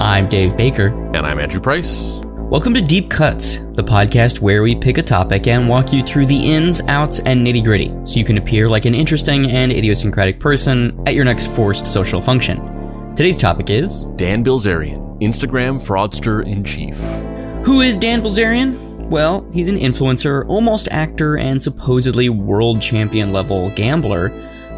I'm Dave Baker. And I'm Andrew Price. Welcome to Deep Cuts, the podcast where we pick a topic and walk you through the ins, outs, and nitty-gritty so you can appear like an interesting and idiosyncratic person at your next forced social function. Today's topic is... Dan Bilzerian, Instagram fraudster in chief. Who is Dan Bilzerian? Well, he's an influencer, almost actor, and supposedly world champion level gambler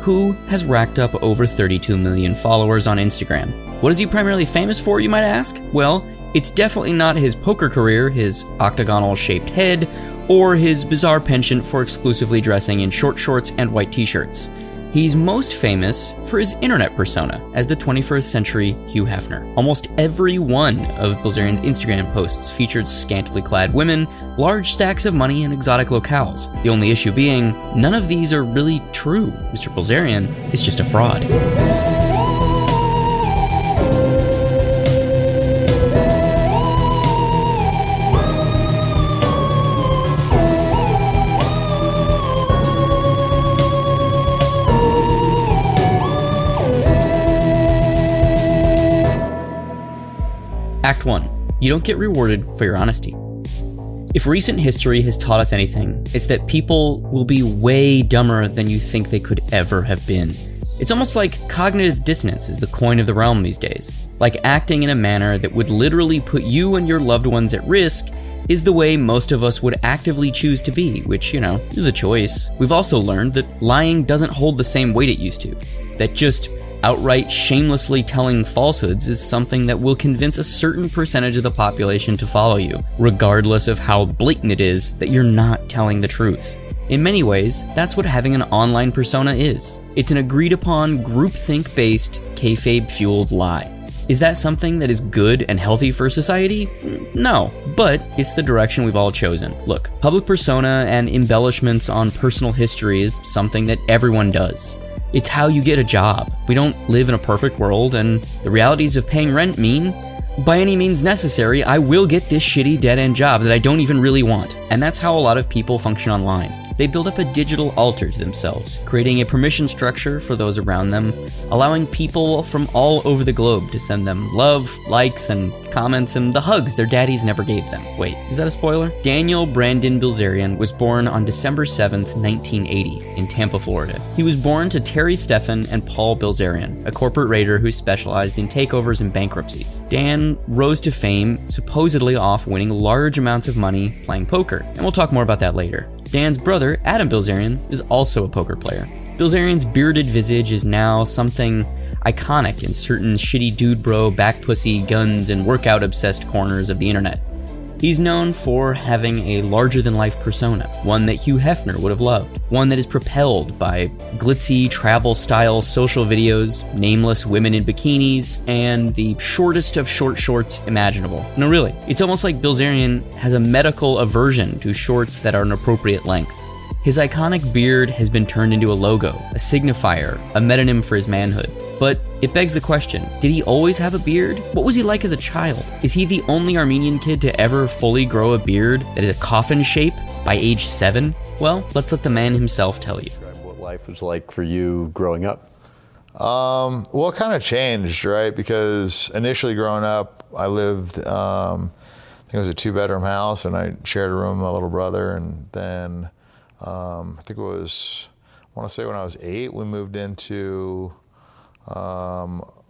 who has racked up over 32 million followers on Instagram. What is he primarily famous for, you might ask? Well, it's definitely not his poker career, his octagonal-shaped head, or his bizarre penchant for exclusively dressing in short shorts and white t-shirts. He's most famous for his internet persona as the 21st century Hugh Hefner. Almost every one of Bilzerian's Instagram posts featured scantily clad women, large stacks of money, and exotic locales. The only issue being, none of these are really true. Mr. Bilzerian is just a fraud. Act 1. You don't get rewarded for your honesty. If recent history has taught us anything, it's that people will be way dumber than you think they could ever have been. It's almost like cognitive dissonance is the coin of the realm these days. Like acting in a manner that would literally put you and your loved ones at risk is the way most of us would actively choose to be, which, is a choice. We've also learned that lying doesn't hold the same weight it used to. That just outright shamelessly telling falsehoods is something that will convince a certain percentage of the population to follow you, regardless of how blatant it is that you're not telling the truth. In many ways, that's what having an online persona is. It's an agreed-upon, groupthink-based, kayfabe-fueled lie. Is that something that is good and healthy for society? No, but it's the direction we've all chosen. Look, public persona and embellishments on personal history is something that everyone does. It's how you get a job. We don't live in a perfect world, and the realities of paying rent mean, by any means necessary, I will get this shitty dead-end job that I don't even really want. And that's how a lot of people function online. They build up a digital altar to themselves, creating a permission structure for those around them, allowing people from all over the globe to send them love, likes, and comments, and the hugs their daddies never gave them. Wait, is that a spoiler? Daniel Brandon Bilzerian was born on December 7th, 1980, in Tampa, Florida. He was born to Terry Steffen and Paul Bilzerian, a corporate raider who specialized in takeovers and bankruptcies. Dan rose to fame supposedly off winning large amounts of money playing poker, and we'll talk more about that later. Dan's brother, Adam Bilzerian, is also a poker player. Bilzerian's bearded visage is now something iconic in certain shitty dude bro, back pussy, guns, and workout-obsessed corners of the internet. He's known for having a larger-than-life persona, one that Hugh Hefner would have loved, one that is propelled by glitzy, travel-style social videos, nameless women in bikinis, and the shortest of short shorts imaginable. No, really, it's almost like Bilzerian has a medical aversion to shorts that are an appropriate length. His iconic beard has been turned into a logo, a signifier, a metonym for his manhood. But it begs the question, did he always have a beard? What was he like as a child? Is he the only Armenian kid to ever fully grow a beard that is a coffin shape by age 7? Well, let's let the man himself tell you. Describe what life was like for you growing up. Well, it kind of changed, right? Because initially growing up, I lived, I think it was a 2-bedroom house, and I shared a room with my little brother. And then I think it was, I want to say when I was 8, we moved into a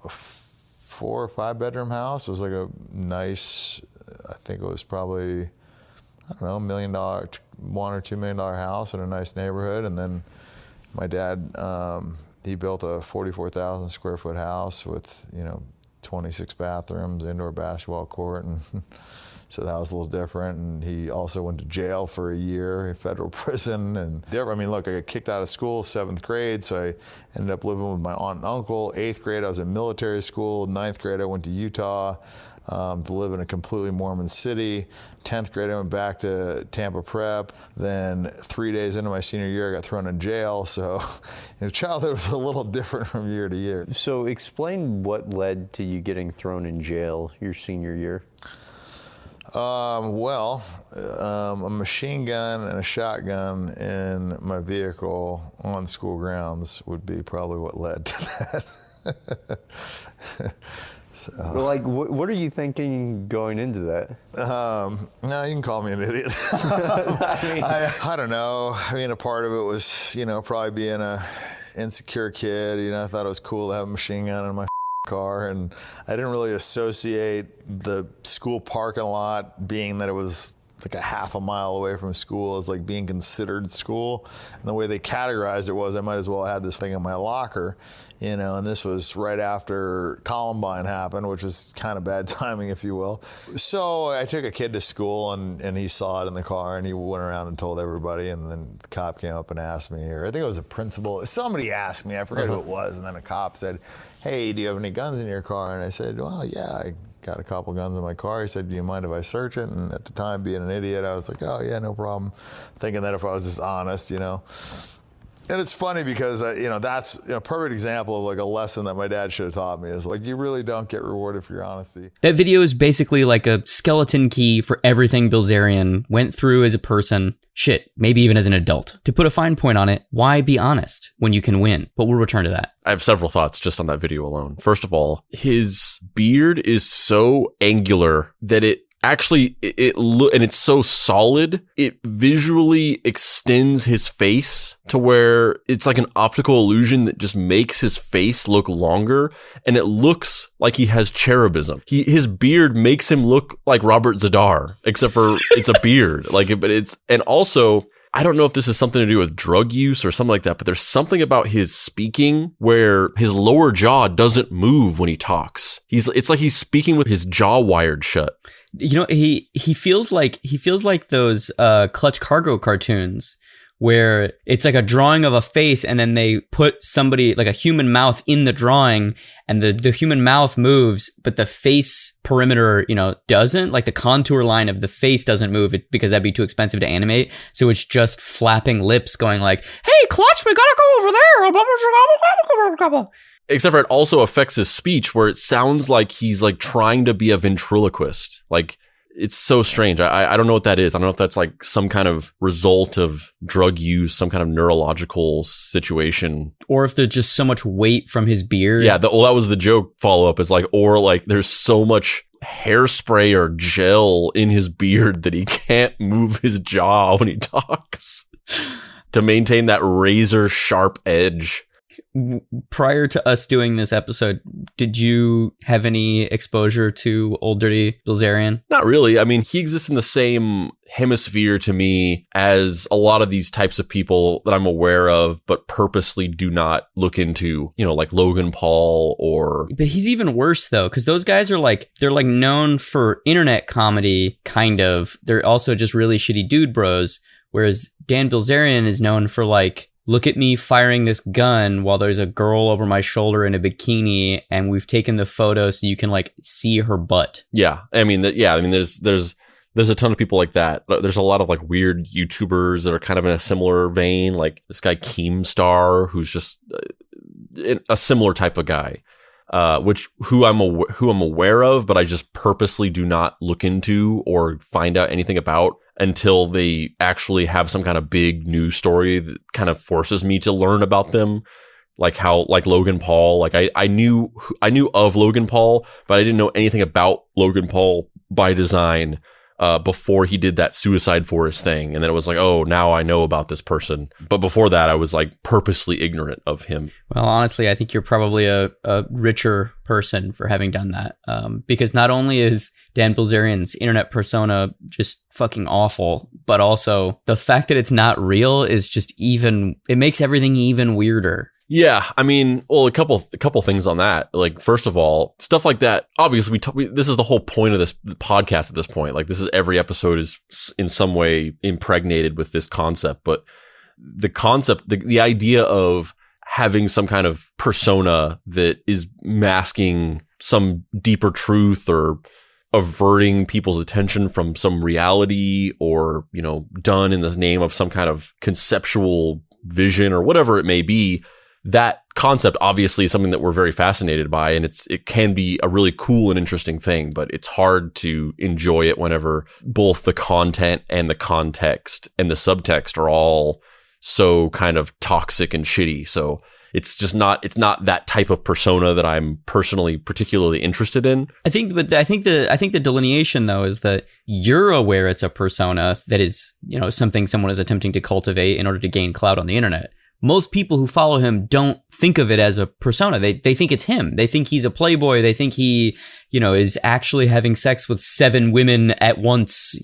4 or 5 bedroom house. It was like a nice, I think it was probably, I don't know, $1 million, $1 or $2 million house in a nice neighborhood. And then my dad, he built a 44,000 square foot house with, 26 bathrooms, indoor basketball court, and so that was a little different. And he also went to jail for a year in federal prison. And I mean, look, I got kicked out of school 7th grade, so I ended up living with my aunt and uncle. 8th grade, I was in military school. 9th grade, I went to Utah to live in a completely Mormon city. 10th grade, I went back to Tampa Prep. Then 3 days into my senior year, I got thrown in jail. So childhood was a little different from year to year. So explain what led to you getting thrown in jail your senior year. A machine gun and a shotgun in my vehicle on school grounds would be probably what led to that. Well, like, what are you thinking going into that? No, you can call me an idiot. I don't know. I mean, a part of it was, probably being a insecure kid. I thought it was cool to have a machine gun in my car, and I didn't really associate the school parking lot, being that it was like a half a mile away from school, as like being considered school. And the way they categorized it was I might as well have this thing in my locker, and this was right after Columbine happened, which was kind of bad timing, if you will. So I took a kid to school, and he saw it in the car, and he went around and told everybody, and then the cop came up and asked me, or I think it was a principal, somebody asked me, I forget who it was, and then a cop said, "Hey, do you have any guns in your car?" And I said, "Well, yeah, I got a couple guns in my car." He said, "Do you mind if I search it?" And at the time, being an idiot, I was like, "Oh yeah, no problem," thinking that if I was just honest, And it's funny because that's a perfect example of like a lesson that my dad should have taught me, is like, you really don't get rewarded for your honesty. That video is basically like a skeleton key for everything Bilzerian went through as a person. Shit, maybe even as an adult. To put a fine point on it, why be honest when you can win? But we'll return to that. I have several thoughts just on that video alone. First of all, his beard is so angular that it and it's so solid, it visually extends his face to where it's like an optical illusion that just makes his face look longer, and it looks like he has cherubism. His beard makes him look like Robert Zadar, except for it's a beard. And also, I don't know if this is something to do with drug use or something like that, but there's something about his speaking where his lower jaw doesn't move when he talks. It's like he's speaking with his jaw wired shut. He feels like those Clutch Cargo cartoons where it's like a drawing of a face, and then they put somebody like a human mouth in the drawing, and the human mouth moves, but the face perimeter, doesn't, like the contour line of the face doesn't move because that'd be too expensive to animate. So it's just flapping lips going like, "Hey, Clutch, we gotta go over there." Except for it also affects his speech, where it sounds like he's like trying to be a ventriloquist. Like, it's so strange. I don't know what that is. I don't know if that's like some kind of result of drug use, some kind of neurological situation. Or if there's just so much weight from his beard. Yeah, that was the joke follow-up, is like, or like there's so much hairspray or gel in his beard that he can't move his jaw when he talks to maintain that razor sharp edge. Prior to us doing this episode, did you have any exposure to Old Dirty Bilzerian? Not really. I mean, he exists in the same hemisphere to me as a lot of these types of people that I'm aware of, but purposely do not look into, like Logan Paul or... But he's even worse, though, because those guys are they're known for internet comedy, kind of. They're also just really shitty dude bros, whereas Dan Bilzerian is known for look at me firing this gun while there's a girl over my shoulder in a bikini, and we've taken the photo so you can see her butt. Yeah, I mean, there's a ton of people like that. There's a lot of weird YouTubers that are kind of in a similar vein, like this guy Keemstar, who's just a similar type of guy, who I'm aware of, but I just purposely do not look into or find out anything about until they actually have some kind of big news story that kind of forces me to learn about them. Like Logan Paul. I knew of Logan Paul, but I didn't know anything about Logan Paul by design before he did that Suicide Forest thing. And then it was like, oh, now I know about this person. But before that, I was purposely ignorant of him. Well, honestly, I think you're probably a richer person for having done that. Because not only is Dan Bilzerian's internet persona just fucking awful, but also the fact that it's not real is just it makes everything even weirder. Yeah, I mean, well, a couple things on that. First of all, stuff like that. Obviously, this is the whole point of this podcast at this point. This is every episode is in some way impregnated with this concept. But the concept, the idea of having some kind of persona that is masking some deeper truth or averting people's attention from some reality, or done in the name of some kind of conceptual vision or whatever it may be. That concept obviously is something that we're very fascinated by, and it can be a really cool and interesting thing, but it's hard to enjoy it whenever both the content and the context and the subtext are all so kind of toxic and shitty. So it's not that type of persona that I'm personally particularly interested in. I think the delineation though is that you're aware it's a persona that is, something someone is attempting to cultivate in order to gain clout on the internet. Most people who follow him don't think of it as a persona. They think it's him. They think he's a playboy. They think he, is actually having sex with 7 women at once.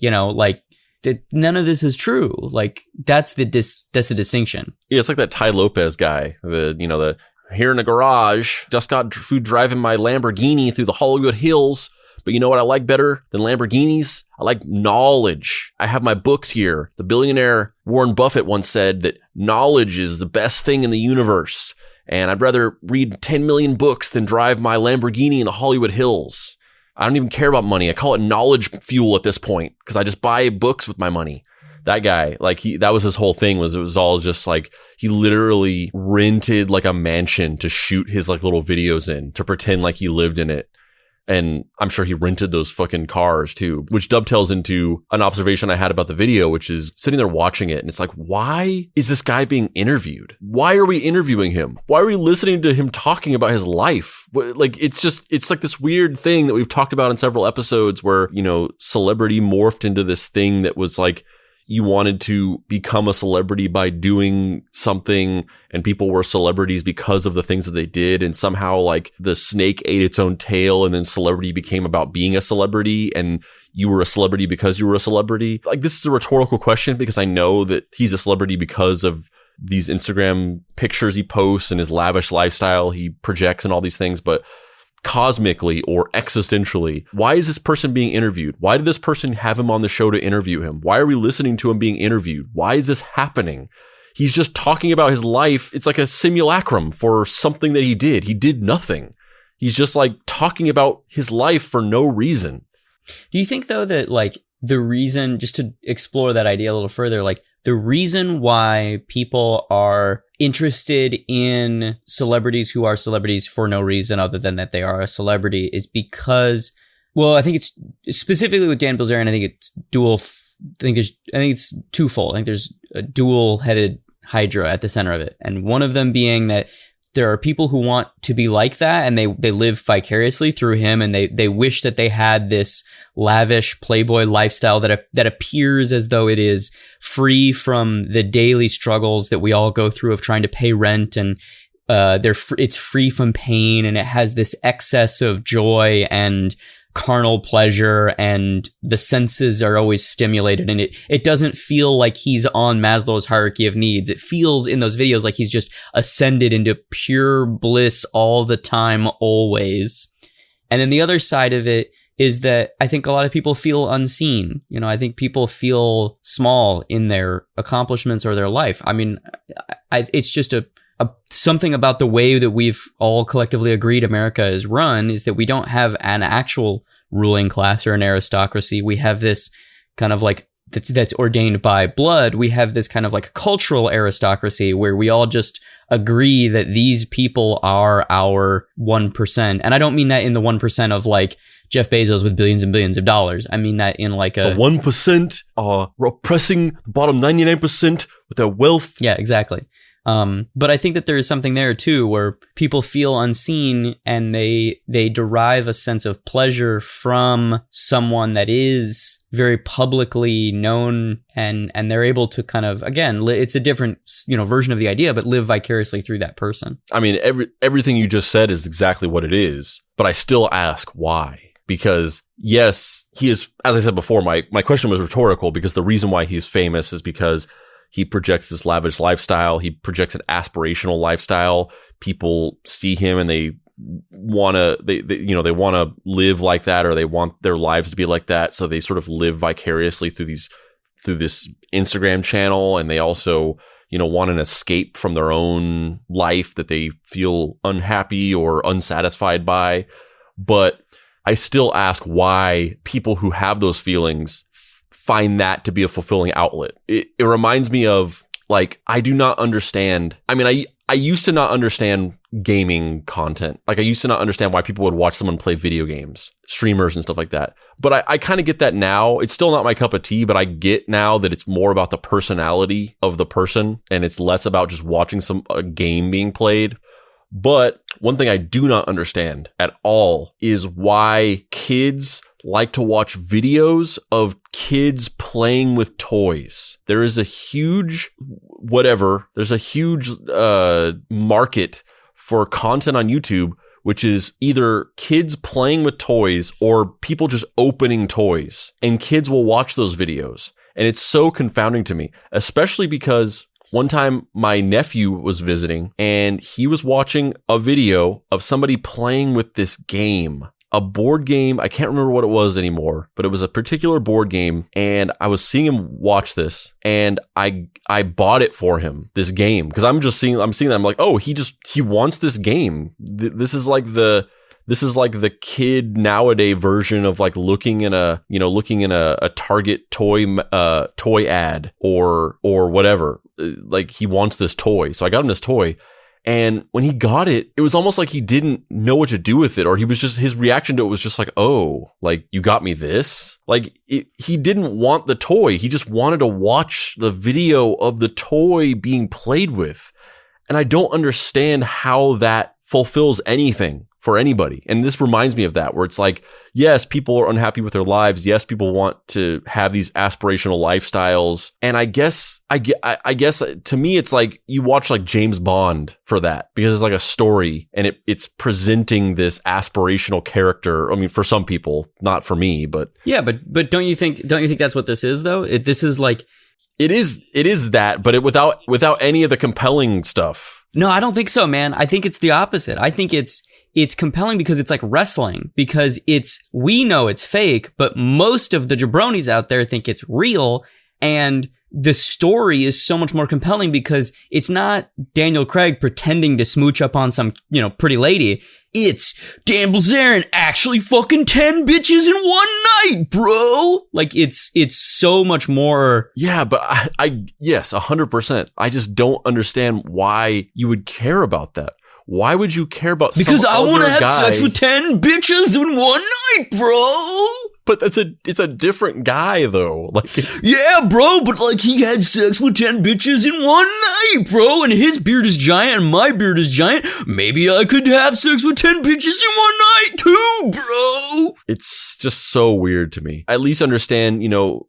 None of this is true. Like that's the distinction. Yeah, it's like that Ty Lopez guy. The here in the garage, just got food driving my Lamborghini through the Hollywood Hills. But you know what I like better than Lamborghinis? I like knowledge. I have my books here. The billionaire Warren Buffett once said that knowledge is the best thing in the universe. And I'd rather read 10 million books than drive my Lamborghini in the Hollywood Hills. I don't even care about money. I call it knowledge fuel at this point because I just buy books with my money. That guy, that was his whole thing. It was all just like he literally rented like a mansion to shoot his like little videos in to pretend like he lived in it. And I'm sure he rented those fucking cars too, which dovetails into an observation I had about the video, which is sitting there watching it. And it's like, why is this guy being interviewed? Why are we interviewing him? Why are we listening to him talking about his life? Like, it's like this weird thing that we've talked about in several episodes where, celebrity morphed into this thing that was like, you wanted to become a celebrity by doing something and people were celebrities because of the things that they did. And somehow like the snake ate its own tail and then celebrity became about being a celebrity and you were a celebrity because you were a celebrity. Like this is a rhetorical question because I know that he's a celebrity because of these Instagram pictures he posts and his lavish lifestyle he projects and all these things. But cosmically or existentially, why is this person being interviewed? Why did this person have him on the show to interview him? Why are we listening to him being interviewed? Why is this happening? He's just talking about his life. It's like a simulacrum for something that he did. He did nothing. He's just like talking about his life for no reason. Do you think though that like the reason, just to explore that idea a little further, like the reason why people are interested in celebrities who are celebrities for no reason other than that they are a celebrity is because, well, I think it's specifically with Dan Bilzerian, I think it's I think it's twofold. I think there's a dual-headed hydra at the center of it. And one of them being that there are people who want to be like that and they live vicariously through him and they wish that they had this lavish playboy lifestyle that appears as though it is free from the daily struggles that we all go through of trying to pay rent and it's free from pain and it has this excess of joy and carnal pleasure and the senses are always stimulated and it doesn't feel like he's on Maslow's hierarchy of needs. It feels in those videos like he's just ascended into pure bliss all the time, always. And then the other side of it is that I think a lot of people feel unseen. I think people feel small in their accomplishments or their life. I mean, it's just something about the way that we've all collectively agreed America is run is that we don't have an actual ruling class or an aristocracy. We have this kind of like that's ordained by blood. We have this kind of like cultural aristocracy where we all just agree that these people are our 1%. And I don't mean that in the 1% of like Jeff Bezos with billions and billions of dollars. I mean that in like the 1% are oppressing the bottom 99% with their wealth. Yeah, exactly. But I think that there is something there too, where people feel unseen and they derive a sense of pleasure from someone that is very publicly known and they're able to kind of, again, it's a different, version of the idea, but live vicariously through that person. I mean, everything you just said is exactly what it is, but I still ask why. Because yes, he is, as I said before, my question was rhetorical because the reason why he's famous is because he projects this lavish lifestyle. He projects an aspirational lifestyle. People see him and they want to live like that, or they want their lives to be like that. So they sort of live vicariously through this Instagram channel. And they also, want an escape from their own life that they feel unhappy or unsatisfied by. But I still ask why people who have those feelings find that to be a fulfilling outlet. It reminds me of like, I do not understand. I mean, I used to not understand gaming content. Like, I used to not understand why people would watch someone play video games, streamers and stuff like that. But I kind of get that now. It's still not my cup of tea, but I get now that it's more about the personality of the person and it's less about just watching a game being played. But one thing I do not understand at all is why kids like to watch videos of kids playing with toys. There is a huge market for content on YouTube, which is either kids playing with toys or people just opening toys. And kids will watch those videos. And it's so confounding to me, especially because one time my nephew was visiting and he was watching a video of somebody playing with this game. A board game. I can't remember what it was anymore, but it was a particular board game, and I was seeing him watch this, and I bought it for him, this game, because I'm seeing that, I'm like, oh, he wants this game. This is like the kid nowadays version of like looking in a Target toy ad or whatever. Like, he wants this toy, so I got him this toy. And when he got it, it was almost like he didn't know what to do with it, or his reaction to it was just like, oh, like, you got me this? Like, he didn't want the toy. He just wanted to watch the video of the toy being played with. And I don't understand how that fulfills anything for anybody. And this reminds me of that, where it's like, yes, people are unhappy with their lives. Yes, people want to have these aspirational lifestyles. And I guess to me, it's like you watch like James Bond for that, because it's like a story and it's presenting this aspirational character. I mean, for some people, not for me, but yeah, but don't you think that's what this is though? This is like, it is that, but without any of the compelling stuff. No, I don't think so, man. I think it's the opposite. I think it's compelling because it's like wrestling, because we know it's fake, but most of the jabronis out there think it's real. And the story is so much more compelling because it's not Daniel Craig pretending to smooch up on some, pretty lady. It's Dan Bilzerian actually fucking 10 bitches in one night, bro. Like, it's so much more. Yeah, but yes, 100%. I just don't understand why you would care about that. Why would you care about because I want to have guy? Sex with 10 bitches in one night, bro. But it's a different guy though. Like, yeah, bro, but like, he had sex with 10 bitches in one night, bro, and his beard is giant and my beard is giant. Maybe I could have sex with 10 bitches in one night too, bro. It's just so weird to me. I at least understand,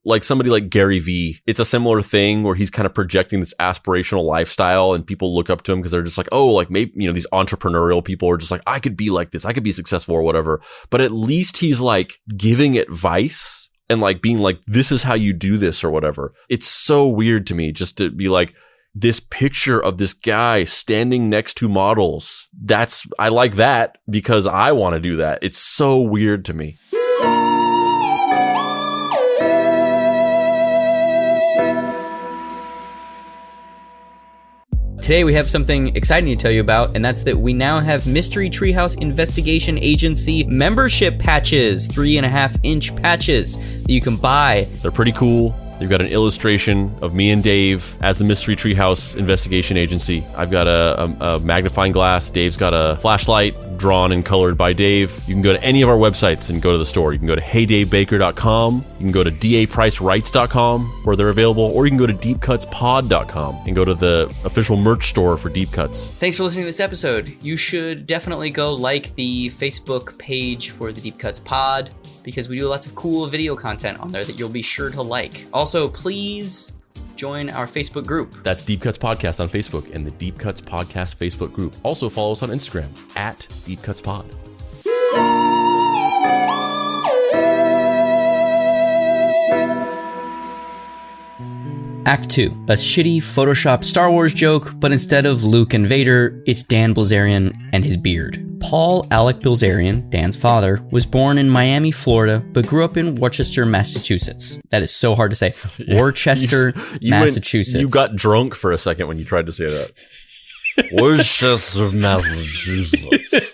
like somebody like Gary Vee. It's a similar thing where he's kind of projecting this aspirational lifestyle and people look up to him because they're just like, oh, like maybe, these entrepreneurial people are just like, I could be like this. I could be successful or whatever. But at least he's like giving advice and like being like, this is how you do this or whatever. It's so weird to me just to be like, this picture of this guy standing next to models. I like that because I want to do that. It's so weird to me. Today we have something exciting to tell you about, and that's that we now have Mystery Treehouse Investigation Agency membership patches, 3.5-inch patches that you can buy. They're pretty cool. They've got an illustration of me and Dave as the Mystery Treehouse Investigation Agency. I've got a magnifying glass. Dave's got a flashlight drawn and colored by Dave. You can go to any of our websites and go to the store. You can go to heydavebaker.com. You can go to dapricerights.com where they're available, or you can go to deepcutspod.com and go to the official merch store for Deep Cuts. Thanks for listening to this episode. You should definitely go like the Facebook page for the Deep Cuts Pod, because we do lots of cool video content on there that you'll be sure to like. Also, please join our Facebook group. That's Deep Cuts Podcast on Facebook and the Deep Cuts Podcast Facebook group. Also follow us on Instagram at Deep Cuts Pod. Act 2, a shitty Photoshop Star Wars joke, but instead of Luke and Vader, it's Dan Bilzerian and his beard. Paul Alec Bilzerian, Dan's father, was born in Miami, Florida, but grew up in Worcester, Massachusetts. That is so hard to say. Worcester, Massachusetts. You got drunk for a second when you tried to say that. Worcester, Massachusetts.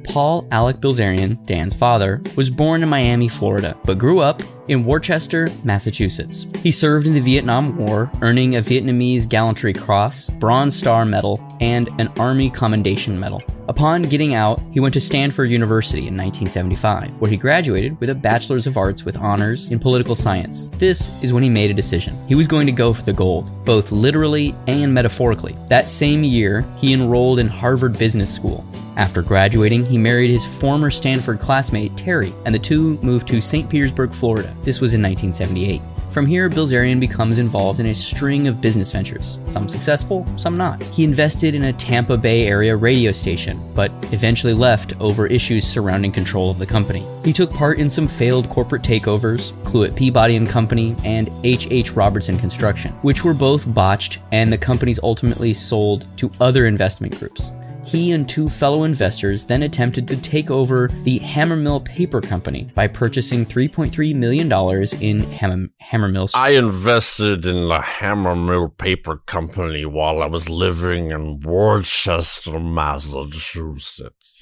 Paul Alec Bilzerian, Dan's father, was born in Miami, Florida, but grew up in Worcester, Massachusetts. He served in the Vietnam War, earning a Vietnamese Gallantry Cross, Bronze Star Medal, and an Army Commendation Medal. Upon getting out, he went to Stanford University in 1975, where he graduated with a Bachelor's of Arts with honors in political science. This is when he made a decision. He was going to go for the gold, both literally and metaphorically. That same year, he enrolled in Harvard Business School. After graduating, he married his former Stanford classmate, Terry, and the two moved to St. Petersburg, Florida. This was in 1978. From here, Bilzerian becomes involved in a string of business ventures, some successful, some not. He invested in a Tampa Bay area radio station, but eventually left over issues surrounding control of the company. He took part in some failed corporate takeovers, Cluett Peabody and Company, and H.H. Robertson Construction, which were both botched, and the companies ultimately sold to other investment groups. He and two fellow investors then attempted to take over the Hammermill Paper Company by purchasing $3.3 million in Hammermill. I invested in the Hammermill Paper Company while I was living in Worcester, Massachusetts.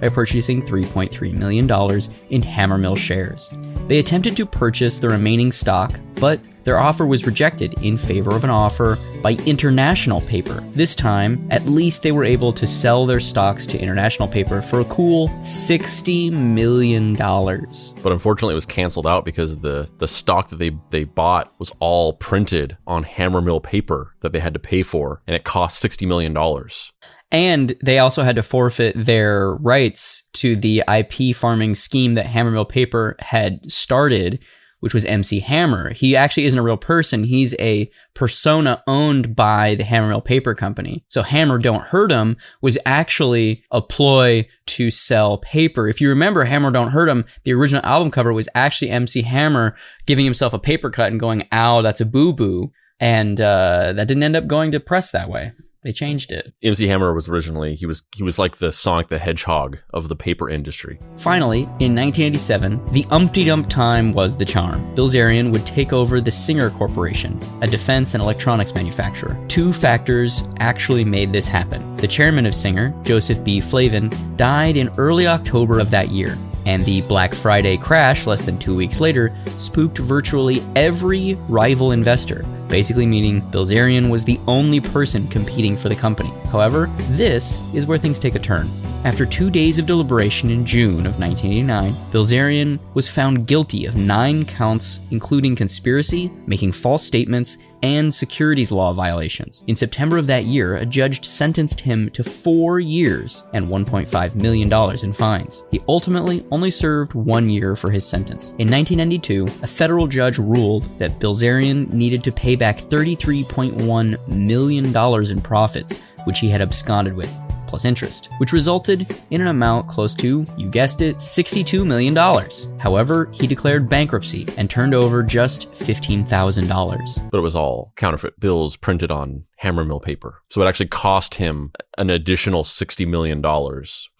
By purchasing $3.3 million in Hammermill shares. They attempted to purchase the remaining stock, but their offer was rejected in favor of an offer by International Paper. This time, at least they were able to sell their stocks to International Paper for a cool $60 million. But unfortunately, it was canceled out because the stock that they bought was all printed on Hammermill paper that they had to pay for, and it cost $60 million. And they also had to forfeit their rights to the IP farming scheme that Hammermill Paper had started, which was MC Hammer. He actually isn't a real person. He's a persona owned by the Hammermill Paper Company. So Hammer Don't Hurt Him was actually a ploy to sell paper. If you remember Hammer Don't Hurt Him, the original album cover was actually MC Hammer giving himself a paper cut and going, "Ow, that's a boo-boo." And that didn't end up going to press that way. They changed it. MC Hammer was originally, he was like the Sonic the Hedgehog of the paper industry. Finally, in 1987, the umpty-dump time was the charm. Bilzerian would take over the Singer Corporation, a defense and electronics manufacturer. Two factors actually made this happen. The chairman of Singer, Joseph B. Flavin, died in early October of that year, and the Black Friday crash less than 2 weeks later spooked virtually every rival investor, basically meaning Bilzerian was the only person competing for the company. However, this is where things take a turn. After 2 days of deliberation in June of 1989, Bilzerian was found guilty of 9 counts, including conspiracy, making false statements, and securities law violations. In September of that year, a judge sentenced him to 4 years and $1.5 million in fines. He ultimately only served 1 year for his sentence. In 1992, a federal judge ruled that Bilzerian needed to pay back $33.1 million in profits, which he had absconded with, plus interest, which resulted in an amount close to, you guessed it, $62 million. However, he declared bankruptcy and turned over just $15,000. But it was all counterfeit bills printed on Hammermill paper. So it actually cost him an additional $60 million.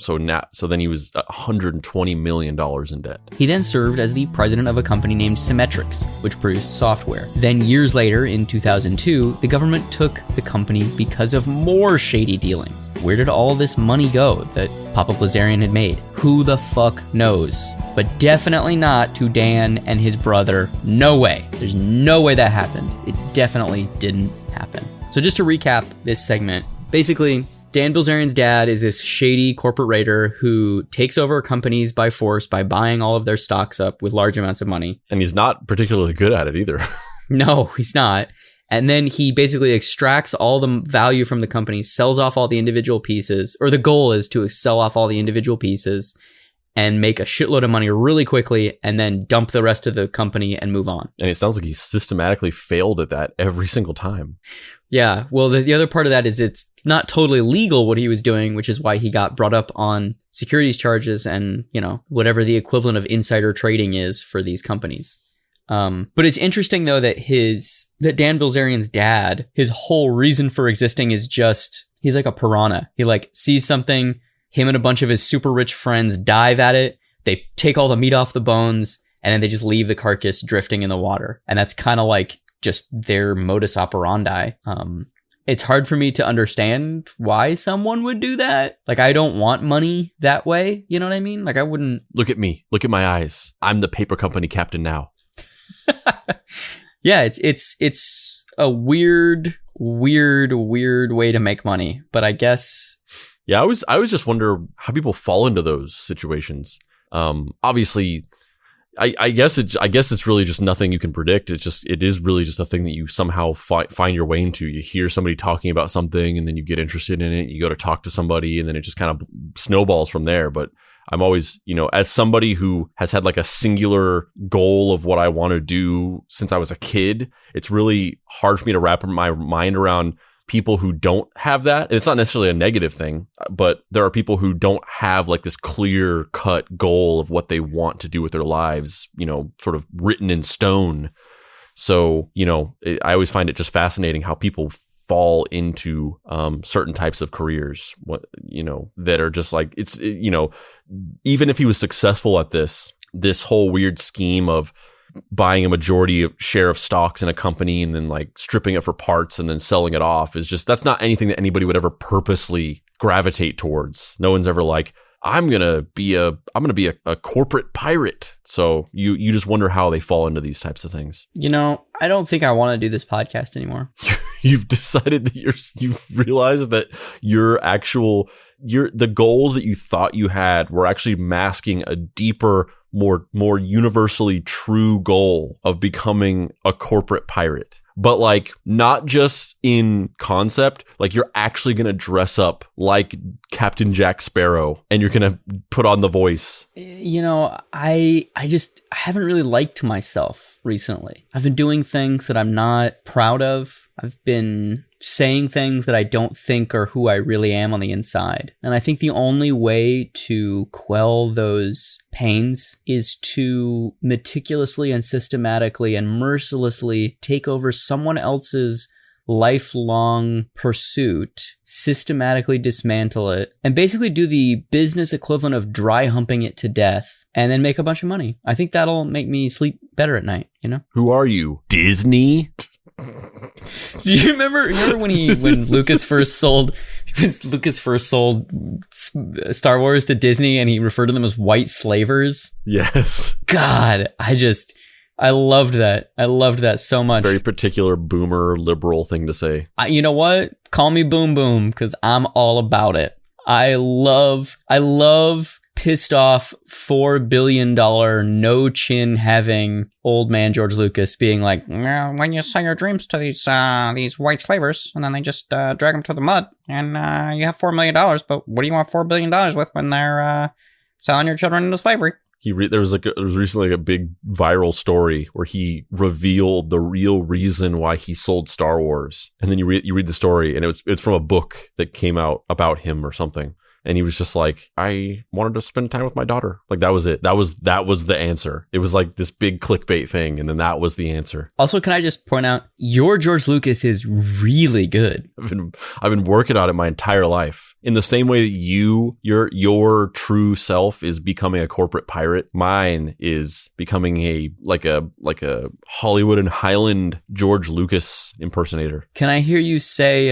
So then he was $120 million in debt. He then served as the president of a company named Symmetrics, which produced software. Then years later, in 2002, the government took the company because of more shady dealings. Where did all this money go that Papa Bilzerian had made? Who the fuck knows? But definitely not to Dan and his brother. No way. There's no way that happened. It definitely didn't happen. So just to recap this segment, basically, Dan Bilzerian's dad is this shady corporate raider who takes over companies by force by buying all of their stocks up with large amounts of money. And he's not particularly good at it either. No, he's not. And then he basically extracts all the value from the company, sells off all the individual pieces, or the goal is to sell off all the individual pieces and make a shitload of money really quickly and then dump the rest of the company and move on. And it sounds like he systematically failed at that every single time. Yeah, well, the other part of that is it's not totally legal what he was doing, which is why he got brought up on securities charges and, whatever the equivalent of insider trading is for these companies. But it's interesting though that Dan Bilzerian's dad, his whole reason for existing is just, he's like a piranha. He sees something, him and a bunch of his super rich friends dive at it, they take all the meat off the bones, and then they just leave the carcass drifting in the water. And that's kind of like just their modus operandi. it's hard for me to understand why someone would do that. Like, I don't want money that way. You know what I mean? Like, I wouldn't. Look at me. Look at my eyes. I'm the paper company captain now. Yeah, it's a weird way to make money. But I guess. Yeah, I always just wonder how people fall into those situations. Obviously, I guess it's really just nothing you can predict. It is really just a thing that you somehow find your way into. You hear somebody talking about something, and then you get interested in it. You go to talk to somebody, and then it just kind of snowballs from there. But I'm always, as somebody who has had like a singular goal of what I want to do since I was a kid, it's really hard for me to wrap my mind around people who don't have that. And it's not necessarily a negative thing, but there are people who don't have like this clear cut goal of what they want to do with their lives, sort of written in stone. So, I always find it just fascinating how people fall into certain types of careers, that are just like, even if he was successful at this whole weird scheme of buying a majority share of stocks in a company and then like stripping it for parts and then selling it off that's not anything that anybody would ever purposely gravitate towards. No one's ever like, I'm gonna be a corporate pirate. So you just wonder how they fall into these types of things. I don't think I want to do this podcast anymore. You've decided that you've realized that the goals that you thought you had were actually masking a deeper, more universally true goal of becoming a corporate pirate. But like, not just in concept, like you're actually going to dress up like Captain Jack Sparrow and you're going to put on the voice. I haven't really liked myself recently. I've been doing things that I'm not proud of. I've been saying things that I don't think are who I really am on the inside. And I think the only way to quell those pains is to meticulously and systematically and mercilessly take over someone else's lifelong pursuit, systematically dismantle it, and basically do the business equivalent of dry humping it to death and then make a bunch of money. I think that'll make me sleep better at night, Who are you? Disney? Do you remember when Lucas first sold Star Wars to Disney and he referred to them as white slavers? Yes. God, I loved that. I loved that so much. Very particular boomer liberal thing to say. You know what? Call me Boom Boom because I'm all about it. I love pissed off $4 billion no chin having old man George Lucas being like, when you sell your dreams to these white slavers and then they just drag them to the mud and you have $4 million, but what do you want $4 billion with when they're selling your children into slavery? There was recently a big viral story where he revealed the real reason why he sold Star Wars, and then you read the story, and it's from a book that came out about him or something. And he was just like, I wanted to spend time with my daughter. Like, that was it. That was the answer. It was like this big clickbait thing. And then that was the answer. Also, can I just point out, your George Lucas is really good. I've been working on it my entire life. In the same way that your true self is becoming a corporate pirate, mine is becoming a Hollywood and Highland George Lucas impersonator. Can I hear you say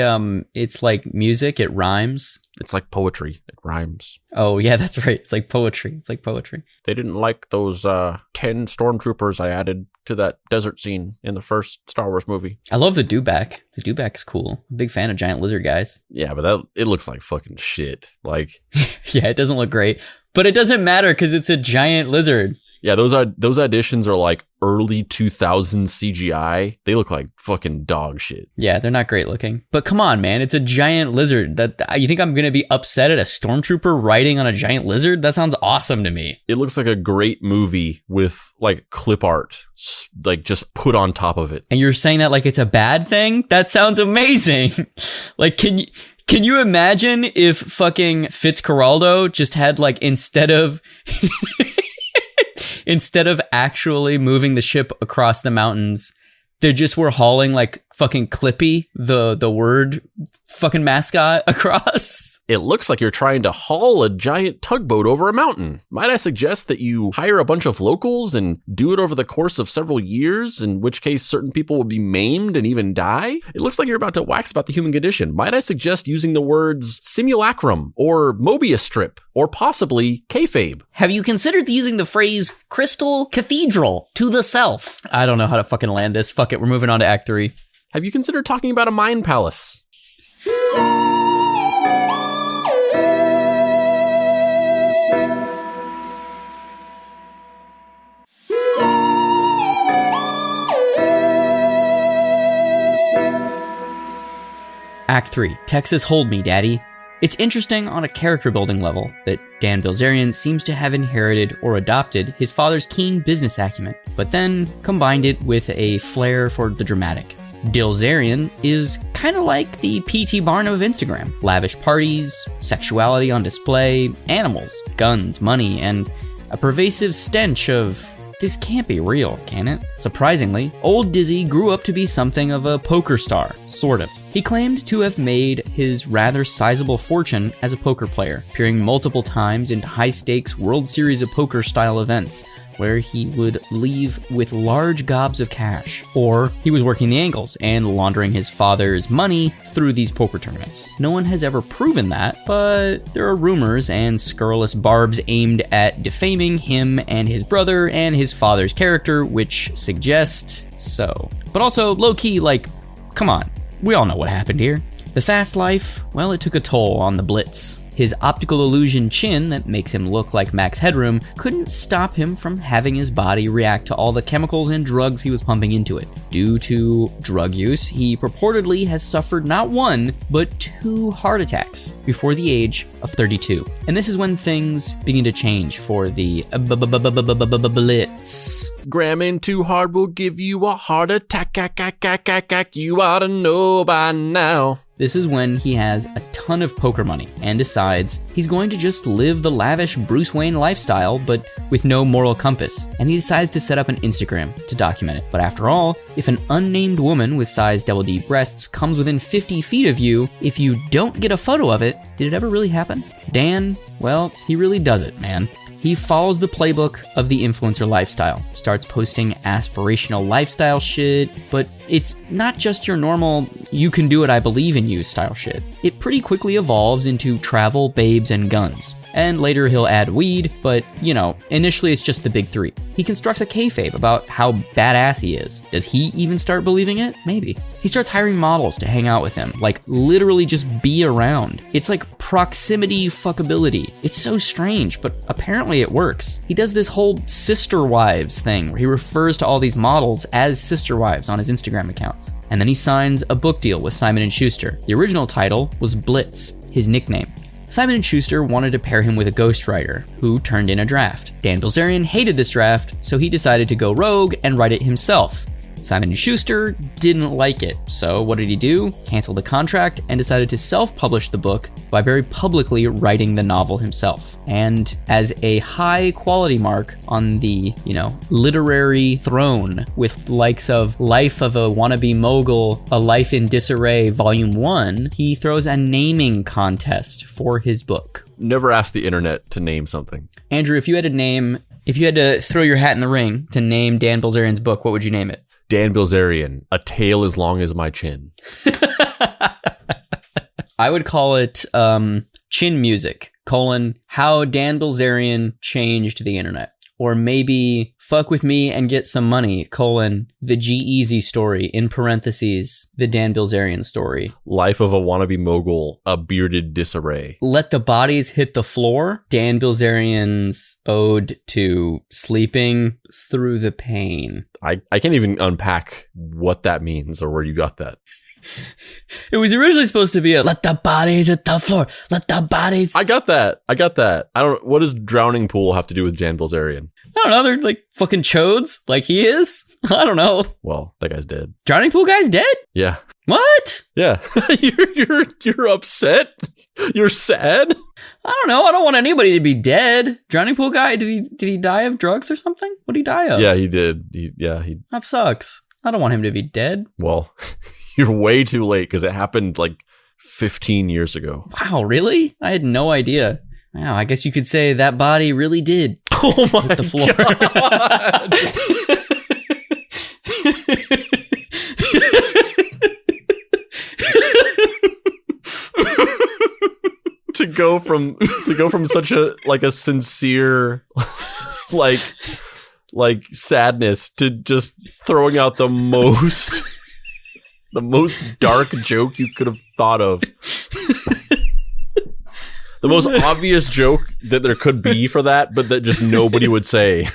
it's like music, it rhymes? It's like poetry. It rhymes. Oh, yeah, that's right. It's like poetry. They didn't like those 10 stormtroopers I added to that desert scene in the first Star Wars movie. I love the dewback. The dewback's cool. Big fan of giant lizard guys. Yeah, but it looks like fucking shit. Like, yeah, it doesn't look great, but it doesn't matter because it's a giant lizard. Yeah, those additions are like early 2000s CGI. They look like fucking dog shit. Yeah, they're not great looking. But come on, man, it's a giant lizard. You think I'm going to be upset at a stormtrooper riding on a giant lizard? That sounds awesome to me. It looks like a great movie with like clip art, like just put on top of it. And you're saying that like it's a bad thing? That sounds amazing. Like, can you imagine if fucking Fitzcarraldo just had like instead of actually moving the ship across the mountains, they just were hauling like fucking Clippy, the word fucking mascot across? It looks like you're trying to haul a giant tugboat over a mountain. Might I suggest that you hire a bunch of locals and do it over the course of several years, in which case certain people will be maimed and even die? It looks like you're about to wax about the human condition. Might I suggest using the words simulacrum or Mobius strip or possibly kayfabe? Have you considered using the phrase crystal cathedral to the self? I don't know how to fucking land this. Fuck it, we're moving on to Act 3. Have you considered talking about a mind palace? Act 3, Texas Hold Me, Daddy. It's interesting on a character building level that Dan Bilzerian seems to have inherited or adopted his father's keen business acumen, but then combined it with a flair for the dramatic. Bilzerian is kind of like the P.T. Barnum of Instagram. Lavish parties, sexuality on display, animals, guns, money, and a pervasive stench of, this can't be real, can it? Surprisingly, old Dizzy grew up to be something of a poker star, sort of. He claimed to have made his rather sizable fortune as a poker player, appearing multiple times in high-stakes World Series of Poker style events, where he would leave with large gobs of cash. Or he was working the angles and laundering his father's money through these poker tournaments. No one has ever proven that, but there are rumors and scurrilous barbs aimed at defaming him and his brother and his father's character, which suggest so. But also, low-key, like, come on, we all know what happened here. The fast life, well, it took a toll on the Blitz. His optical illusion chin that makes him look like Max Headroom couldn't stop him from having his body react to all the chemicals and drugs he was pumping into it. Due to drug use, he purportedly has suffered not one, but 2 heart attacks before the age of 32. And this is when things begin to change for the Blitz. Gramming too hard will give you a heart attack. You ought to know by now. This is when he has a ton of poker money and decides he's going to just live the lavish Bruce Wayne lifestyle, but with no moral compass. And he decides to set up an Instagram to document it. But after all, if an unnamed woman with size double D breasts comes within 50 feet of you, if you don't get a photo of it, did it ever really happen? Dan, well, he really does it, man. He follows the playbook of the influencer lifestyle, starts posting aspirational lifestyle shit, but it's not just your normal, you can do it, I believe in you style shit. It pretty quickly evolves into travel, babes, and guns. And later he'll add weed, but, you know, initially it's just the big 3. He constructs a kayfabe about how badass he is. Does he even start believing it? Maybe. He starts hiring models to hang out with him, like literally just be around. It's like proximity fuckability. It's so strange, but apparently it works. He does this whole sister wives thing where he refers to all these models as sister wives on his Instagram accounts. And then he signs a book deal with Simon & Schuster. The original title was Blitz, his nickname. Simon & Schuster wanted to pair him with a ghostwriter, who turned in a draft. Dan Bilzerian hated this draft, so he decided to go rogue and write it himself. Simon & Schuster didn't like it, so what did he do? Canceled the contract and decided to self-publish the book by very publicly writing the novel himself. And as a high quality mark on the, literary throne with likes of Life of a Wannabe Mogul, A Life in Disarray, Volume 1, he throws a naming contest for his book. Never ask the internet to name something. Andrew, if you had to throw your hat in the ring to name Dan Bilzerian's book, what would you name it? Dan Bilzerian, A Tale as Long as My Chin. I would call it Chin Music, How Dan Bilzerian Changed the Internet. Or maybe Fuck With Me and Get Some Money, The G-Eazy Story, in parentheses, The Dan Bilzerian Story. Life of a Wannabe Mogul, A Bearded Disarray. Let the Bodies Hit the Floor, Dan Bilzerian's Ode to Sleeping Through the Pain. I can't even unpack what that means or where you got that. It was originally supposed to be a let the bodies hit the floor, let the bodies. I got that. What does Drowning Pool have to do with Dan Bilzerian? I don't know. They're like fucking chodes, like he is. I don't know. Well, that guy's dead. Drowning Pool guy's dead? Yeah. What? Yeah. You're upset? You're sad? I don't know. I don't want anybody to be dead. Drowning Pool guy, did he die of drugs or something? What did he die of? Yeah, he did. That sucks. I don't want him to be dead. Well, you're way too late because it happened like 15 years ago. Wow, really? I had no idea. Wow, I guess you could say that body really did Oh my hit the floor. to go from such a sincere like sadness to just throwing out the most dark joke you could have thought of. The most obvious joke that there could be for that, but that just nobody would say.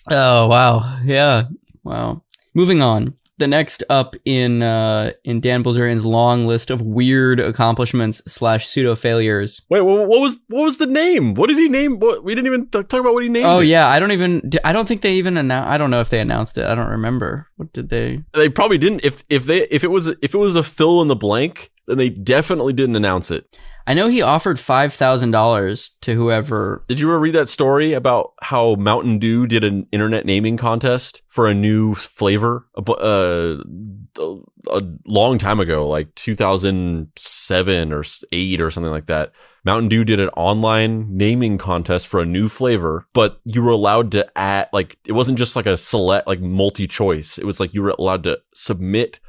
Oh, wow. Yeah. Wow. Moving on. The next up in Dan Bilzerian's long list of weird accomplishments / pseudo failures. Wait, what was the name? What did he name? We didn't even talk about what he named. Oh it. yeah, I don't think they even announced. I don't know if they announced it. I don't remember. What did they? They probably didn't. If it was a fill in the blank, then they definitely didn't announce it. I know he offered $5,000 to whoever. Did you ever read that story about how Mountain Dew did an internet naming contest for a new flavor a long time ago, like 2007 or 8 or something like that? Mountain Dew did an online naming contest for a new flavor, but you were allowed to add, like, it wasn't just like a select, like multi-choice. It was like you were allowed to submit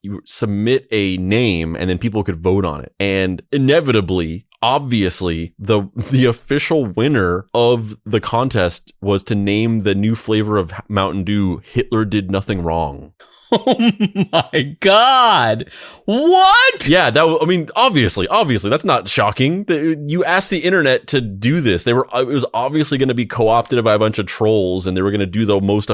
you submit a name and then people could vote on it. And inevitably, obviously, the official winner of the contest was to name the new flavor of Mountain Dew Hitler Did Nothing Wrong. Oh my God. What? Yeah, obviously, that's not shocking. You asked the internet to do this. It was obviously going to be co-opted by a bunch of trolls, and they were going to do the most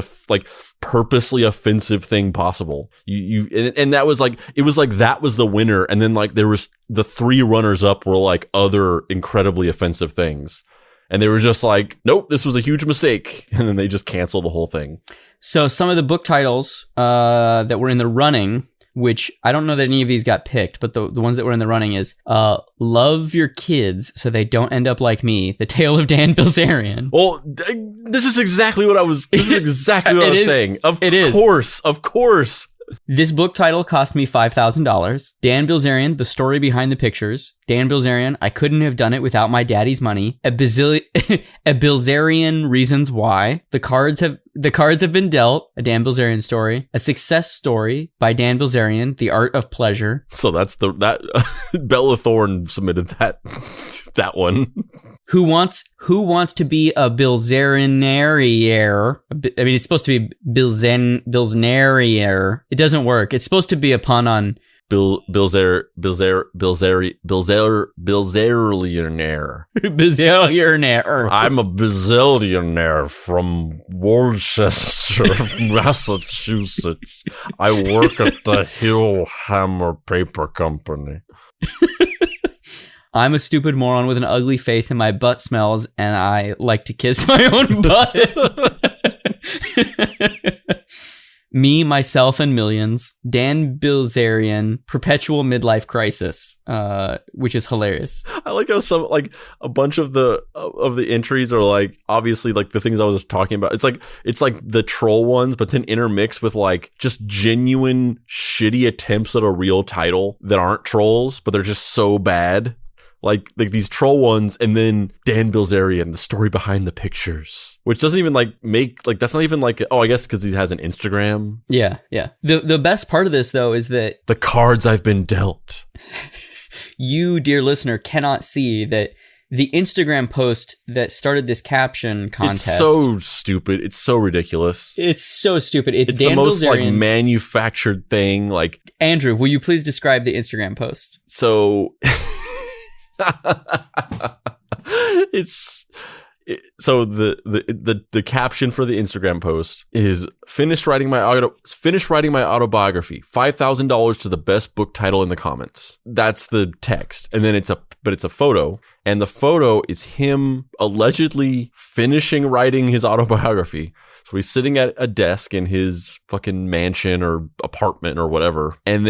purposely offensive thing possible. And that was like, it was like that was the winner, and then like there was the 3 runners up were like other incredibly offensive things. And they were just like, nope, this was a huge mistake. And then they just canceled the whole thing. So some of the book titles that were in the running, which I don't know that any of these got picked, but the ones that were in the running is Love Your Kids So They Don't End Up Like Me, The Tale of Dan Bilzerian. Well, this is exactly what I was saying. Of course. This book title cost me $5,000. Dan Bilzerian, The Story Behind the Pictures. Dan Bilzerian, I Couldn't Have Done It Without My Daddy's Money. A Bilzerian Reasons Why. The Cards Have Been Dealt, a Dan Bilzerian story. A Success Story by Dan Bilzerian, The Art of Pleasure. So that's that Bella Thorne submitted that one. Who wants to be a Bilzerianaire? I mean, it's supposed to be Bilznarier. It doesn't work. It's supposed to be a pun on Bilzerianaire. Bilzerianaire. I'm a bazillionaire from Worcester, Massachusetts. I work at the Hill Hammer Paper Company. I'm a stupid moron with an ugly face and my butt smells, and I like to kiss my own butt. Me, Myself, and Millions. Dan Bilzerian, Perpetual Midlife Crisis, which is hilarious. I like how a bunch of the entries are like obviously like the things I was just talking about. It's like the troll ones, but then intermixed with like just genuine shitty attempts at a real title that aren't trolls, but they're just so bad. Like these troll ones, and then Dan Bilzerian, The Story Behind the Pictures, which doesn't even that's not even like, I guess because he has an Instagram. Yeah. The best part of this though is that The Cards I've Been Dealt. You, dear listener, cannot see that the Instagram post that started this caption contest. It's so stupid. It's so ridiculous. It's so stupid. It's Dan the most Bilzerian. Manufactured thing. Like, Andrew, will you please describe the Instagram post? So. The caption for the Instagram post is finished writing my autobiography, $5,000 to the best book title in the comments. That's the text, and then it's a photo, and the photo is him allegedly finishing writing his autobiography. So he's sitting at a desk in his fucking mansion or apartment or whatever, and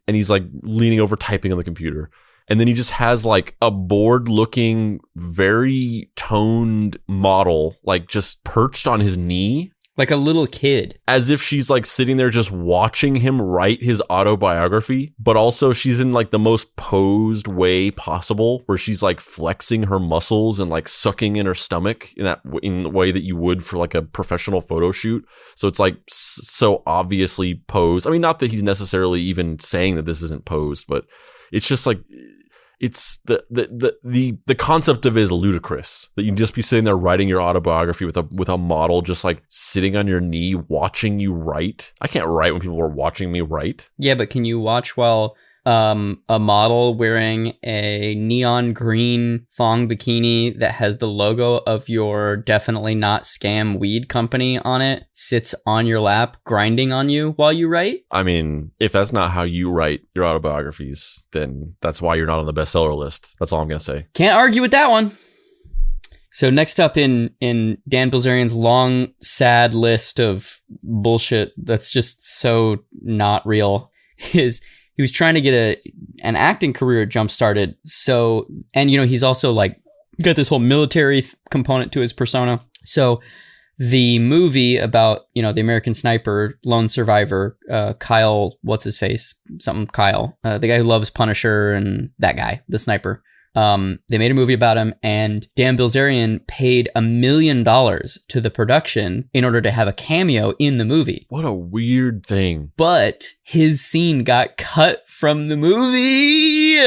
he's like leaning over typing on the computer. And then he just has like a bored looking, very toned model, like just perched on his knee. Like a little kid. As if she's like sitting there just watching him write his autobiography, but also she's in like the most posed way possible, where she's like flexing her muscles and like sucking in her stomach in the way that you would for like a professional photo shoot. So it's like so obviously posed. I mean, not that he's necessarily even saying that this isn't posed, but it's just like, it's the concept of it is ludicrous, that you can just be sitting there writing your autobiography with a model just like sitting on your knee watching you write. I can't write when people are watching me write. Yeah, but can you watch while a model wearing a neon green thong bikini that has the logo of your definitely not scam weed company on it sits on your lap grinding on you while you write? I mean, if that's not how you write your autobiographies, then that's why you're not on the bestseller list. That's all I'm going to say. Can't argue with that one. So next up in Dan Bilzerian's long, sad list of bullshit that's just so not real is he was trying to get an acting career jump started. So, and you know, he's also like got this whole military component to his persona. So the movie about, you know, the American sniper, lone survivor, Kyle, what's his face? Something Kyle, the guy who loves Punisher and that guy, the sniper. They made a movie about him, and Dan Bilzerian paid $1 million to the production in order to have a cameo in the movie. What a weird thing. But his scene got cut from the movie,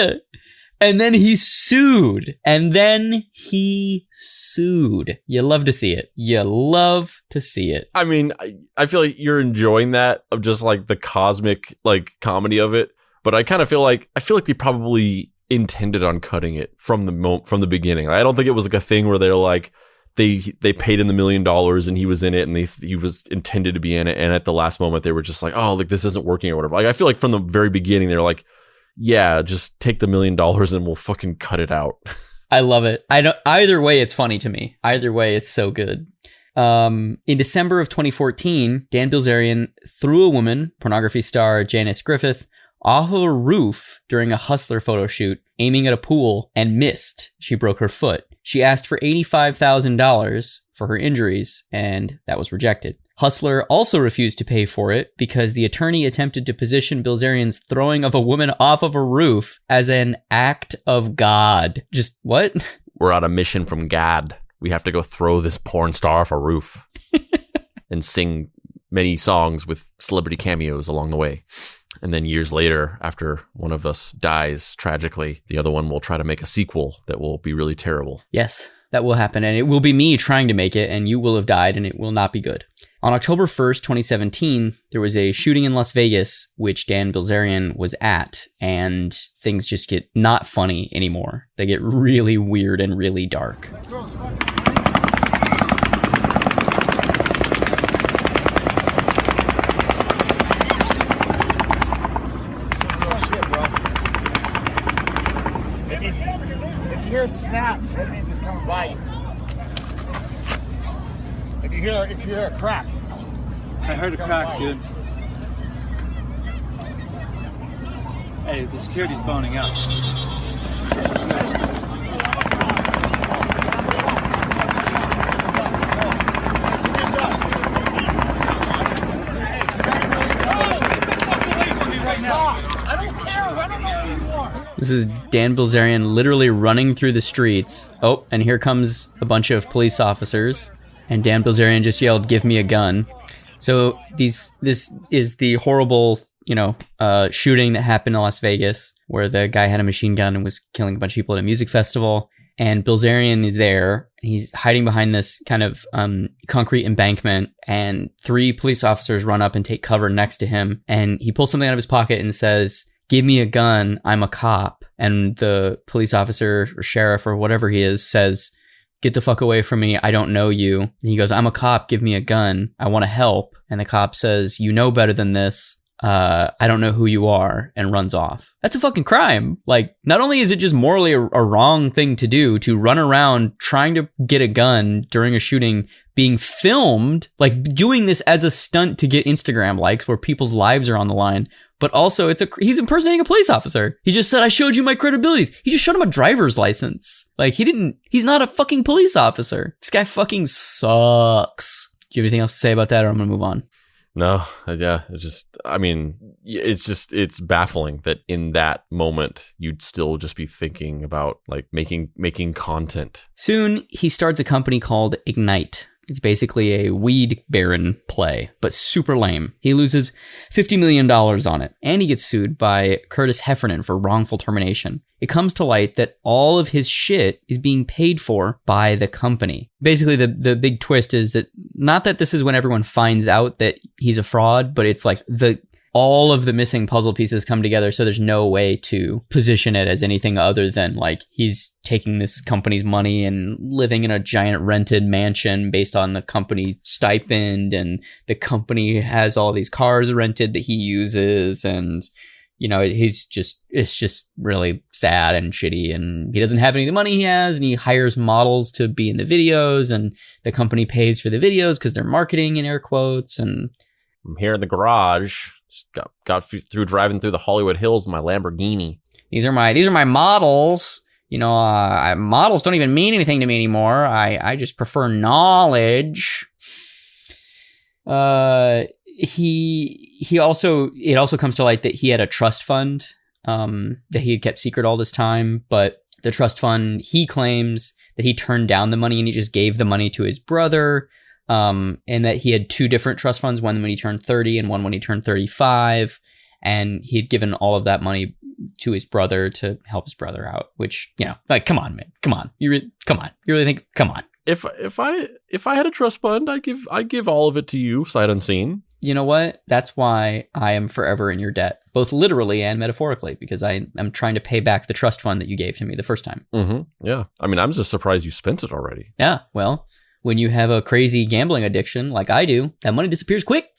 and then he sued. You love to see it. You love to see it. I mean, I feel like you're enjoying that, of just like the cosmic like comedy of it, but I kind of feel like they probably intended on cutting it from the beginning. I don't think it was like a thing where they're like they paid him the $1 million and he was in it and he was intended to be in it, and at the last moment they were just like, oh, like this isn't working or whatever. Like I feel like from the very beginning they're like, yeah, just take the $1 million and we'll fucking cut it out. I love it. Either way it's funny to me. Either way it's so good. In December of 2014, Dan Bilzerian threw a woman, pornography star Janice Griffith, off of a roof during a Hustler photo shoot, aiming at a pool, and missed. She broke her foot. She asked for $85,000 for her injuries, and that was rejected. Hustler also refused to pay for it because the attorney attempted to position Bilzerian's throwing of a woman off of a roof as an act of God. Just what? We're on a mission from God. We have to go throw this porn star off a roof and sing many songs with celebrity cameos along the way. And then years later, after one of us dies tragically, the other one will try to make a sequel that will be really terrible. Yes, that will happen. And it will be me trying to make it, and you will have died, and it will not be good. On October 1st, 2017, there was a shooting in Las Vegas, which Dan Bilzerian was at, and things just get not funny anymore. They get really weird and really dark. Hear snaps, that means it's coming by you. If you hear a crack. I heard a crack, dude. Hey, the security's boning up. This is Dan Bilzerian literally running through the streets. Oh, and here comes a bunch of police officers. And Dan Bilzerian just yelled, "Give me a gun." So this is the horrible, shooting that happened in Las Vegas, where the guy had a machine gun and was killing a bunch of people at a music festival. And Bilzerian is there. He's hiding behind this kind of concrete embankment, and 3 police officers run up and take cover next to him. And he pulls something out of his pocket and says, "Give me a gun, I'm a cop." And the police officer or sheriff or whatever he is says, "Get the fuck away from me, I don't know you." And he goes, "I'm a cop, give me a gun, I want to help." And the cop says, "You know better than this, I don't know who you are," and runs off. That's a fucking crime. Like, not only is it just morally a wrong thing to do, to run around trying to get a gun during a shooting, being filmed, like doing this as a stunt to get Instagram likes where people's lives are on the line, but also he's impersonating a police officer. He just said, "I showed you my credibilities." He just showed him a driver's license. Like, he's not a fucking police officer. This guy fucking sucks. you have anything else to say about that, or I'm going to move on? No, yeah, it's baffling that in that moment you'd still just be thinking about like making content. Soon, he starts a company called Ignite. It's basically a weed baron play, but super lame. He loses $50 million on it, and he gets sued by Curtis Heffernan for wrongful termination. It comes to light that all of his shit is being paid for by the company. Basically, the big twist is that, not that this is when everyone finds out that he's a fraud, but it's like all of the missing puzzle pieces come together, so there's no way to position it as anything other than like he's taking this company's money and living in a giant rented mansion based on the company stipend, and the company has all these cars rented that he uses, and it's just really sad and shitty, and he doesn't have any of the money he has, and he hires models to be in the videos, and the company pays for the videos because they're marketing in air quotes. And I'm here in the garage. Just got through driving through the Hollywood Hills in my Lamborghini. These are my models. Models don't even mean anything to me anymore. I just prefer knowledge. It also comes to light that he had a trust fund that he had kept secret all this time, but the trust fund, he claims that he turned down the money and he just gave the money to his brother. And that he had two different trust funds, one when he turned 30 and one when he turned 35. And he had given all of that money to his brother to help his brother out, which, come on, man. Come on. You really think, come on. If I had a trust fund, I'd give all of it to you, sight unseen. You know what? That's why I am forever in your debt, both literally and metaphorically, because I am trying to pay back the trust fund that you gave to me the first time. Mm-hmm. Yeah. I'm just surprised you spent it already. Yeah. Well, when you have a crazy gambling addiction like I do, that money disappears quick.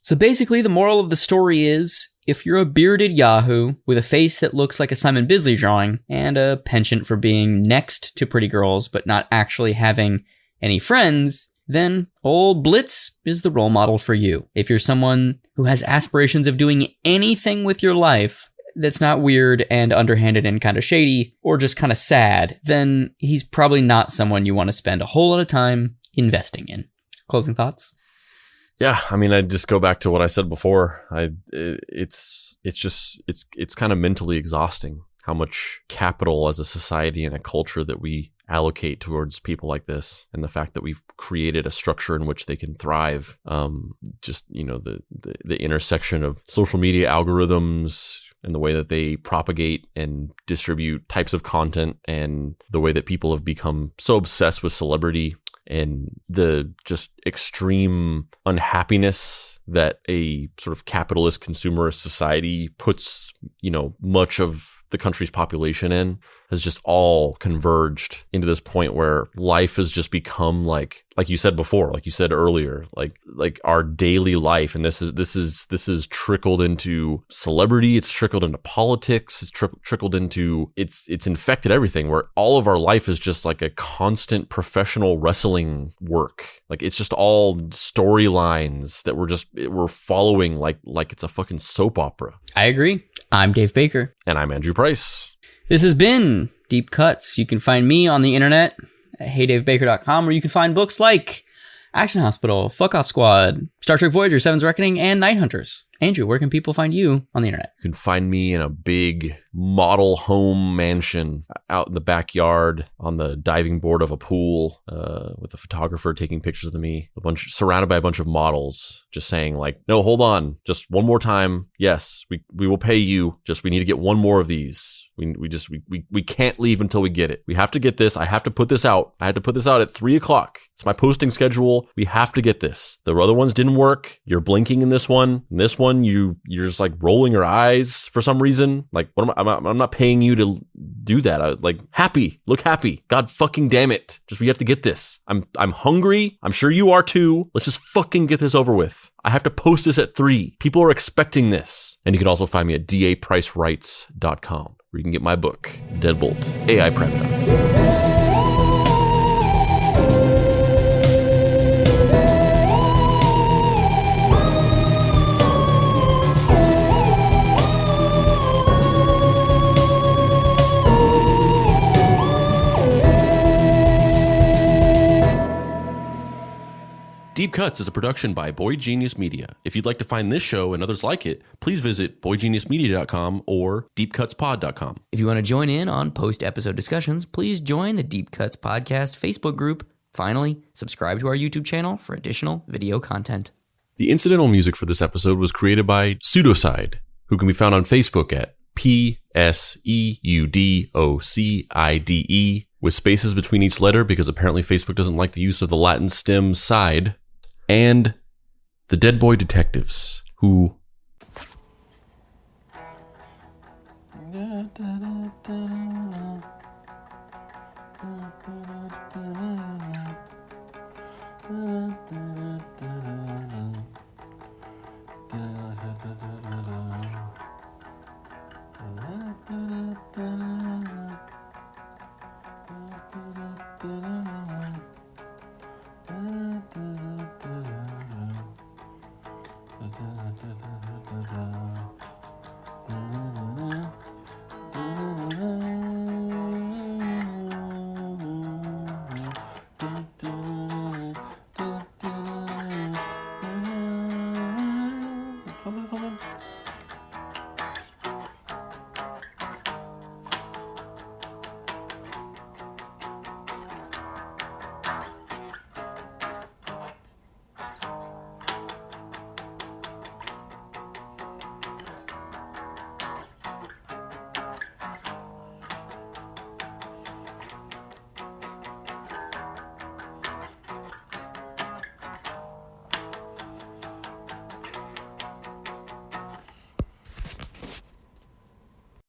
So basically, the moral of the story is, if you're a bearded yahoo with a face that looks like a Simon Bisley drawing and a penchant for being next to pretty girls but not actually having any friends, then old Blitz is the role model for you. If you're someone who has aspirations of doing anything with your life that's not weird and underhanded and kind of shady, or just kind of sad, then he's probably not someone you want to spend a whole lot of time investing in. Closing thoughts? Yeah, I just go back to what I said before. It's kind of mentally exhausting how much capital as a society and a culture that we allocate towards people like this, and the fact that we've created a structure in which they can thrive. The intersection of social media algorithms and the way that they propagate and distribute types of content, and the way that people have become so obsessed with celebrity, and the just extreme unhappiness that a sort of capitalist consumerist society puts, much of the country's population in, has just all converged into this point where life has just become like you said before, like you said earlier, like our daily life. And this is trickled into celebrity. It's trickled into politics. It's trickled into, it's infected everything, where all of our life is just like a constant professional wrestling work. Like it's just all storylines that we're following like it's a fucking soap opera. I agree. I'm Dave Baker. And I'm Andrew Price. This has been Deep Cuts. You can find me on the internet at heydavebaker.com, where you can find books like Action Hospital, Fuck Off Squad, Star Trek Voyager, Seven's Reckoning, and Night Hunters. Andrew, where can people find you on the internet? You can find me in a big model home mansion out in the backyard on the diving board of a pool, with a photographer taking pictures of me, surrounded by a bunch of models, just saying like, no, hold on, just one more time. Yes, we will pay you. Just, we need to get one more of these. We can't leave until we get it. We have to get this. I have to put this out. I had to put this out at 3:00. It's my posting schedule. We have to get this. The other ones didn't work. You're blinking in this one. In this one, you're just like rolling your eyes for some reason. Like, what I'm not paying you to do that. Look happy. God fucking damn it. Just, we have to get this. I'm hungry. I'm sure you are too. Let's just fucking get this over with. I have to post this at 3. People are expecting this. And you can also find me at dapricewrites.com, where you can get my book, Deadbolt, AI Prep. Deep Cuts is a production by Boy Genius Media. If you'd like to find this show and others like it, please visit boygeniusmedia.com or deepcutspod.com. If you want to join in on post-episode discussions, please join the Deep Cuts Podcast Facebook group. Finally, subscribe to our YouTube channel for additional video content. The incidental music for this episode was created by Pseudocide, who can be found on Facebook at PSEUDOCIDE, with spaces between each letter because apparently Facebook doesn't like the use of the Latin stem side, and the Deadboy Detectives, who...